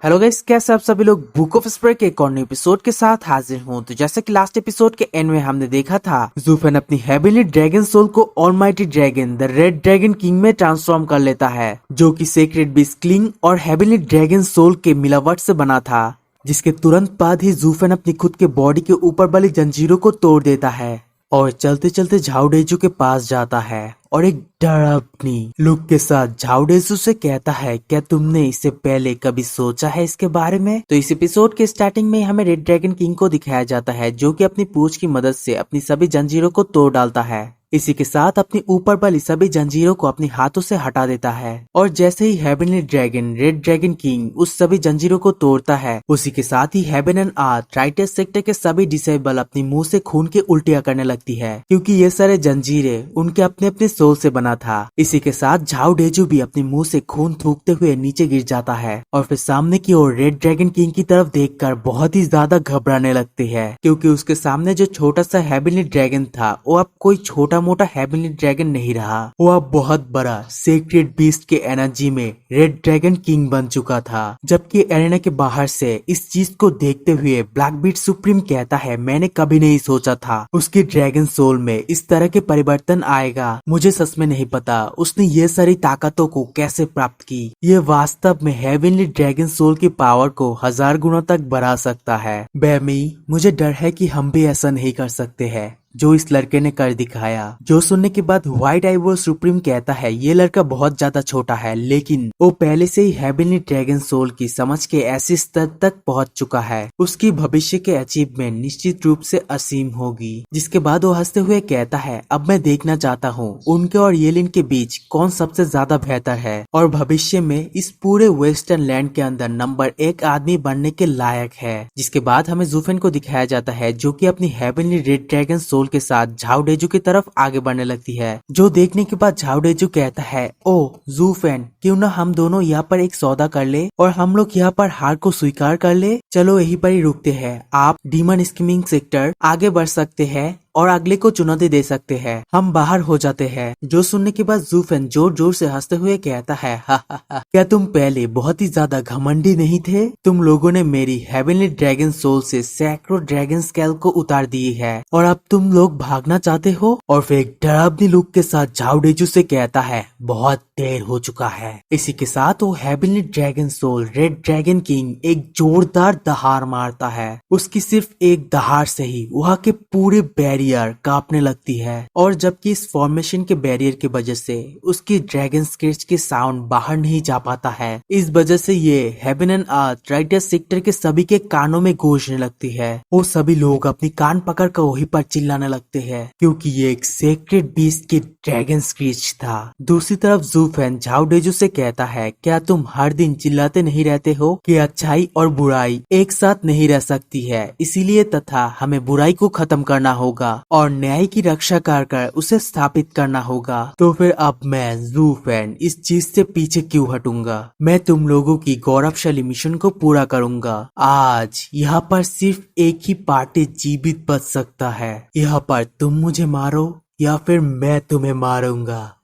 Hello guys, कैसे आप सभी लोग बुक ऑफ स्पर के एक और नए एपिसोड के साथ हाजिर हूँ। तो जैसे कि लास्ट एपिसोड के एंड में हमने देखा था, ज़ूफेन अपनी हेवनली ड्रैगन सोल को almighty dragon the red dragon king में ट्रांसफॉर्म कर लेता है, जो कि सेक्रेड बीस्ट क्लिंग और हेवनली ड्रैगन सोल के मिलावट से बना था। जिसके तुरंत बाद ही ज़ूफेन अपनी खुद के बॉडी के ऊपर वाली जंजीरों को तोड़ देता है और चलते चलते झाओडेजू के पास जाता है और एक डरावनी लुक के साथ झाओडेजू से कहता है, क्या तुमने इससे पहले कभी सोचा है इसके बारे में? तो इस एपिसोड के स्टार्टिंग में हमें रेड ड्रैगन किंग को दिखाया जाता है, जो कि अपनी पूंछ की मदद से अपनी सभी जंजीरों को तोड़ डालता है। इसी के साथ अपनी ऊपर वाली सभी जंजीरों को अपने हाथों से हटा देता है और जैसे ही heavenly dragon red dragon king उस सभी जंजीरों को तोड़ता है, उसी के साथ ही heaven and earth writers sector के सभी डिसेबल अपनी मुंह से खून के उल्टियां करने लगती है, क्योंकि ये सारे जंजीरें उनके अपने अपने सोल से बना था। इसी के साथ झाओडेजू भी अपने मुंह से खून थूकते हुए नीचे गिर जाता है और फिर सामने की ओर रेड ड्रैगन किंग की तरफ देखकर बहुत ही ज्यादा घबराने लगती है, क्योंकि उसके सामने जो छोटा सा हेवनली ड्रैगन था वो अब कोई छोटा मोटा हेवनली ड्रैगन नहीं रहा, वो अब बहुत बड़ा सेक्रेड बीस्ट के एनर्जी में रेड ड्रैगन किंग बन चुका था। जबकि एरेना के बाहर से इस चीज को देखते हुए ब्लैक बीट सुप्रीम कहता है, मैंने कभी नहीं सोचा था उसकी ड्रैगन सोल में इस तरह के परिवर्तन आएगा। मुझे सच में नहीं पता उसने ये सारी ताकतों को कैसे प्राप्त की। ये वास्तव में हेवनली ड्रैगन सोल की पावर को 1000 गुना तक बढ़ा सकता है। बेमी, मुझे डर है कि हम भी ऐसा नहीं कर सकते हैं जो इस लड़के ने कर दिखाया। जो सुनने के बाद व्हाइट आइवो सुप्रीम कहता है, ये लड़का बहुत ज्यादा छोटा है, लेकिन वो पहले से ही हेवनली ड्रैगन सोल की समझ के ऐसे स्तर तक पहुंच चुका है, उसकी भविष्य के अचीवमेंट निश्चित रूप से असीम होगी। जिसके बाद वो हंसते हुए कहता है, अब मैं देखना चाहता हूँ उनके और येलिन के बीच कौन सबसे ज्यादा बेहतर है और भविष्य में इस पूरे वेस्टर्न लैंड के अंदर नंबर 1 आदमी बनने के लायक है। जिसके बाद हमें ज़ूफेन को दिखाया जाता है, जो की अपनी हेवनली रेड ड्रैगन सोल के साथ झाओडेजू की तरफ आगे बढ़ने लगती है। जो देखने के बाद झाओडेजू कहता है, ओ ज़ूफेन, क्यों ना हम दोनों यहाँ पर एक सौदा कर ले और हम लोग यहाँ पर हार को स्वीकार कर ले। चलो यहीं पर ही रुकते हैं, आप डीमन स्कीमिंग सेक्टर आगे बढ़ सकते हैं और अगले को चुनौती दे सकते हैं, हम बाहर हो जाते हैं। जो सुनने के बाद ज़ूफेन जोर जोर से हंसते हुए कहता है, हा हा हा, क्या तुम पहले बहुत ही ज्यादा घमंडी नहीं थे? तुम लोगों ने मेरी हेवनली ड्रैगन सोल से सैकड़ों ड्रैगन स्केल को उतार दी है और अब तुम लोग भागना चाहते हो? और फिर एक डरावनी लुक के साथ झाओडेजू से कहता है, बहुत देर हो चुका है। इसी के साथ वो heavenly dragon soul red dragon king एक जोरदार दहाड़ मारता है। उसकी सिर्फ एक दहाड़ से ही वहाँ के पूरे बैरियर कांपने लगती है और जबकि इस फॉर्मेशन के बैरियर की वजह से उसकी ड्रैगन स्केच के साउंड बाहर नहीं जा पाता है। इस वजह से ये haven and earth writer sector के सभी के कानों में गूंजने लगती है। वो सभी लोग अपनी कान पकड़ कर वहीं पर चिल्लाने लगते हैं, क्योंकि ये एक सेक्रेड बीस्ट की ड्रैगन स्क्रीच था। दूसरी तरफ ज़ूफेन झाओडेजू से कहता है, क्या तुम हर दिन चिल्लाते नहीं रहते हो कि अच्छाई और बुराई एक साथ नहीं रह सकती है, इसीलिए तथा हमें बुराई को खत्म करना होगा और न्याय की रक्षा कर उसे स्थापित करना होगा। तो फिर अब मैं ज़ूफेन इस चीज से पीछे क्यों हटूंगा? मैं तुम लोगों की गौरवशाली मिशन को पूरा करूंगा। आज यहाँ पर सिर्फ एक ही पार्टी जीवित बच सकता है, यहाँ पर तुम मुझे मारो या फिर मैं तुम्हें मारूंगा।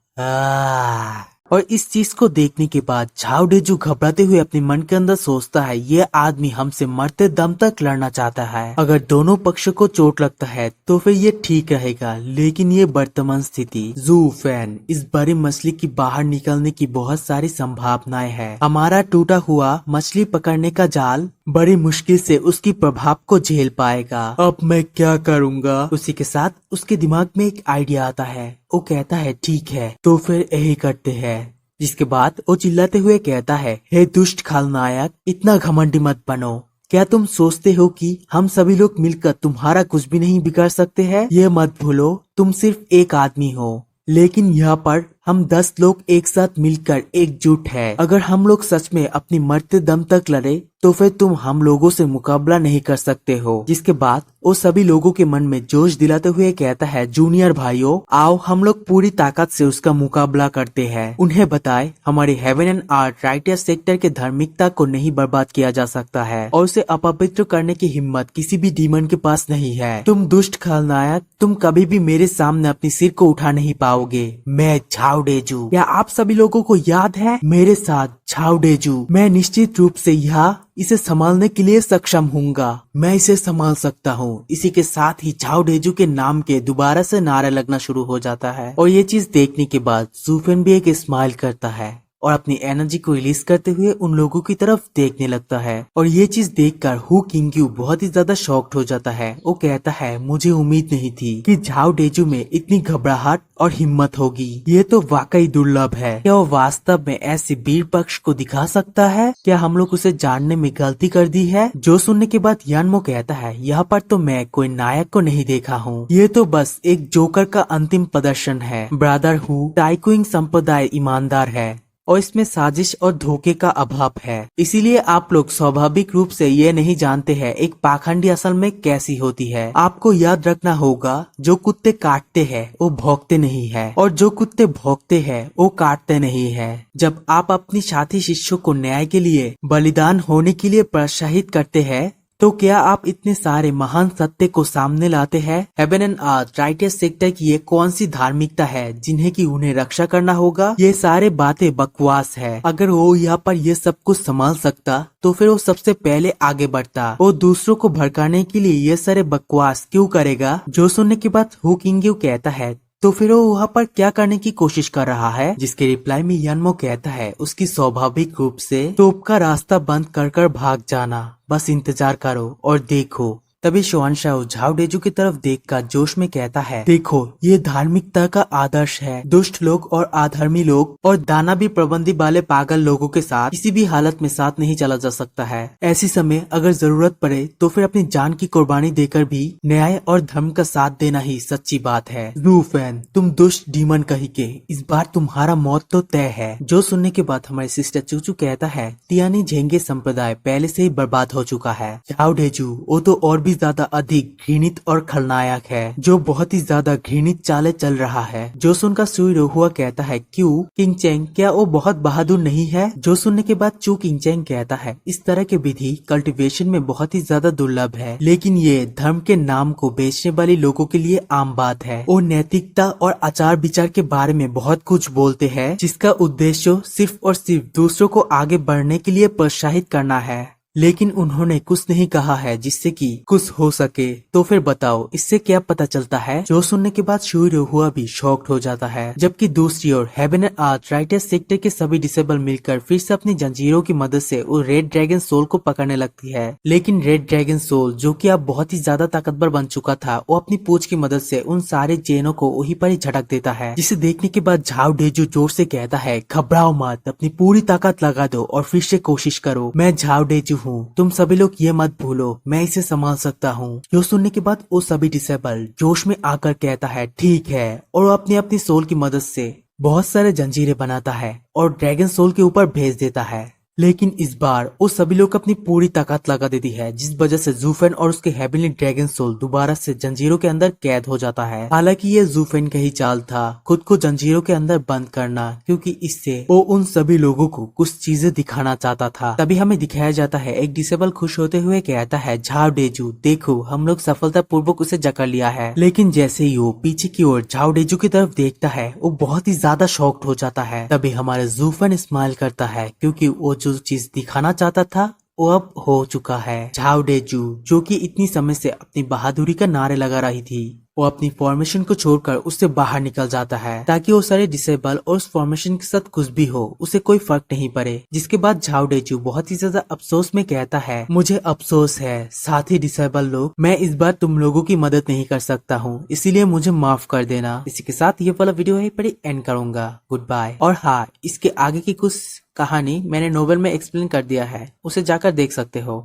और इस चीज को देखने के बाद झाओडेजू घबराते हुए अपने मन के अंदर सोचता है, ये आदमी हमसे मरते दम तक लड़ना चाहता है। अगर दोनों पक्षों को चोट लगता है तो फिर ये ठीक रहेगा, लेकिन ये वर्तमान स्थिति ज़ूफेन इस बड़ी मछली की बाहर निकलने की बहुत सारी संभावनाएं हैं। हमारा टूटा हुआ मछली पकड़ने का जाल बड़ी मुश्किल से उसकी प्रभाव को झेल पाएगा। अब मैं क्या करूँगा? उसी के साथ उसके दिमाग में एक आइडिया आता है। वो कहता है, ठीक है तो फिर यही करते हैं। जिसके बाद वो चिल्लाते हुए कहता है, हे दुष्ट खलनायक, इतना घमंडी मत बनो। क्या तुम सोचते हो कि हम सभी लोग मिलकर तुम्हारा कुछ भी नहीं बिगाड़ सकते हैं? ये मत भूलो तुम सिर्फ एक आदमी हो, लेकिन यहाँ पर हम 10 लोग एक साथ मिलकर एकजुट है। अगर हम लोग सच में अपनी मरते दम तक लड़े तो फिर तुम हम लोगों से मुकाबला नहीं कर सकते हो। जिसके बाद वो सभी लोगों के मन में जोश दिलाते हुए कहता है, जूनियर भाइयों, आओ हम लोग पूरी ताकत से उसका मुकाबला करते हैं। उन्हें बताए हमारे haven and earth writer sector के धार्मिकता को नहीं बर्बाद किया जा सकता है और उसे अपवित्र करने की हिम्मत किसी भी डीमन के पास नहीं है। तुम दुष्ट खलनायक, तुम कभी भी मेरे सामने अपनी सिर को उठा नहीं पाओगे। मैं झाओ डेजू। क्या आप सभी लोगों को याद है मेरे साथ झाओ डेजू? मैं निश्चित रूप से यहाँ इसे संभालने के लिए सक्षम हूँगा। मैं इसे संभाल सकता हूँ। इसी के साथ ही झाओ डेजू के नाम के दोबारा से नारा लगना शुरू हो जाता है और ये चीज देखने के बाद जूफेन भी एक स्माइल करता है और अपनी एनर्जी को रिलीज करते हुए उन लोगों की तरफ देखने लगता है। और ये चीज देखकर हु किंग्यू बहुत ही ज्यादा शॉक्ड हो जाता है। वो कहता है मुझे उम्मीद नहीं थी कि झाओ डेजू में इतनी घबराहट और हिम्मत होगी। ये तो वाकई दुर्लभ है। क्या वो वास्तव में ऐसे वीर पक्ष को दिखा सकता है? क्या हम लोग उसे जानने में गलती कर दी है? जो सुनने के बाद यानमो कहता है यहाँ पर तो मैं कोई नायक को नहीं देखा हूँ। ये तो बस एक जोकर का अंतिम प्रदर्शन है। ब्रदर हु टाइकुइंग संप्रदाय ईमानदार है और इसमें साजिश और धोखे का अभाव है। इसीलिए आप लोग स्वाभाविक रूप से ये नहीं जानते हैं एक पाखंडी असल में कैसी होती है। आपको याद रखना होगा जो कुत्ते काटते हैं वो भौंकते नहीं है और जो कुत्ते भौंकते हैं वो काटते नहीं है। जब आप अपनी साथी शिष्यों को न्याय के लिए बलिदान होने के लिए प्रोत्साहित करते हैं तो क्या आप इतने सारे महान सत्य को सामने लाते हैं? Haven and earth rightest sector की ये कौन सी धार्मिकता है जिन्हें की उन्हें रक्षा करना होगा? ये सारे बातें बकवास है। अगर वो यहाँ पर ये सब कुछ संभाल सकता तो फिर वो सबसे पहले आगे बढ़ता। वो दूसरों को भड़काने के लिए ये सारे बकवास क्यों करेगा? जो सुनने के बाद हु किंग्यू कहता है तो फिर वो वहाँ पर क्या करने की कोशिश कर रहा है? जिसके रिप्लाई में यानमो कहता है उसकी स्वाभाविक रूप से तोप का रास्ता बंद कर कर भाग जाना। बस इंतजार करो और देखो। तभी शोआनशाओ झाओ डेजू की तरफ देखकर जोश में कहता है देखो ये धार्मिकता का आदर्श है। दुष्ट लोग और अधर्मी लोग और दानवी प्रबंधी वाले पागल लोगों के साथ किसी भी हालत में साथ नहीं चला जा सकता है। ऐसी समय अगर जरूरत पड़े तो फिर अपनी जान की कुर्बानी देकर भी न्याय और धर्म का साथ देना ही सच्ची बात है। जूफेन तुम दुष्ट डीमन कही के इस बार तुम्हारा मौत तो तय है। जो सुनने के बाद हमारे सिस्टर चूचू कहता है तियानी झेंगे संप्रदाय पहले से ही बर्बाद हो चुका है। झाओ डेजू वो तो और भी ज्यादा अधिक घृणित और खलनायक है जो बहुत ही ज्यादा घृणित चाले चल रहा है। जो सुनकर सुई रोहुआ कहता है क्यों किंग चेंग क्या वो बहुत बहादुर नहीं है? जो सुनने के बाद चू किंग चेंग कहता है इस तरह के विधि कल्टीवेशन में बहुत ही ज्यादा दुर्लभ है लेकिन ये धर्म के नाम को बेचने वाले लोगों के लिए आम बात है। वो नैतिकता और आचार विचार के बारे में बहुत कुछ बोलते हैं जिसका उद्देश्य सिर्फ और सिर्फ दूसरों को आगे बढ़ने के लिए प्रोत्साहित करना है लेकिन उन्होंने कुछ नहीं कहा है जिससे कि कुछ हो सके। तो फिर बताओ इससे क्या पता चलता है? जो सुनने के बाद शुई रोहुआ भी शॉक्ड हो जाता है। जबकि दूसरी ओर heaven and earth writers sector के सभी डिसेबल मिलकर फिर से अपनी जंजीरों की मदद से वो रेड ड्रैगन सोल को पकड़ने लगती है। लेकिन रेड ड्रैगन सोल जो कि अब बहुत ही ज्यादा ताकतवर बन चुका था वो अपनी पूंछ की मदद से उन सारे चेनों को वहीं पर ही झटक देता है। जिसे देखने के बाद झाओ डेजू जोर से कहता है घबराओ मत, अपनी पूरी ताकत लगा दो और फिर से कोशिश करो। मैं झाओ डेजू तुम सभी लोग ये मत भूलो मैं इसे संभाल सकता हूँ। जो सुनने के बाद वो सभी डिसेबल जोश में आकर कहता है ठीक है और वो अपनी अपनी सोल की मदद से बहुत सारे जंजीरें बनाता है और ड्रैगन सोल के ऊपर भेज देता है। लेकिन इस बार वो सभी लोग अपनी पूरी ताकत लगा देती है जिस वजह से जूफेन और उसके हेवनली ड्रैगन सोल दोबारा से जंजीरों के अंदर कैद हो जाता है। हालांकि ये जूफेन का ही चाल था खुद को जंजीरों के अंदर बंद करना क्योंकि इससे वो उन सभी लोगों को कुछ चीजें दिखाना चाहता था। तभी हमें दिखाया जाता है एक डिसेबल खुश होते हुए कहता है झाओ डेजू देखो हम लोग सफलता पूर्वक उसे जकड़ लिया है। लेकिन जैसे ही वो पीछे की ओर झाओ डेजू की तरफ देखता है वो बहुत ही ज्यादा शॉक्ड हो जाता है। तभी हमारे जूफेन स्माइल करता है क्योंकि वो जो चीज दिखाना चाहता था वो अब हो चुका है। झाओ डेजू जो कि इतनी समय से अपनी बहादुरी का नारे लगा रही थी वो अपनी फॉर्मेशन को छोड़कर उससे बाहर निकल जाता है ताकि वो सारे डिसेबल और उस फॉर्मेशन के साथ कुछ भी हो उसे कोई फर्क नहीं पड़े। जिसके बाद झाओ डेजू बहुत ही ज्यादा अफसोस में कहता है मुझे अफसोस है साथी डिसेबल लोग, मैं इस बार तुम लोगों की मदद नहीं कर सकता हूँ इसीलिए मुझे माफ कर देना। इसी के साथ ये वाला वीडियो यहीं पर एंड करूंगा। Good bye. और हाँ इसके आगे की कुछ कहानी मैंने नोवेल में एक्सप्लेन कर दिया है उसे जाकर देख सकते हो।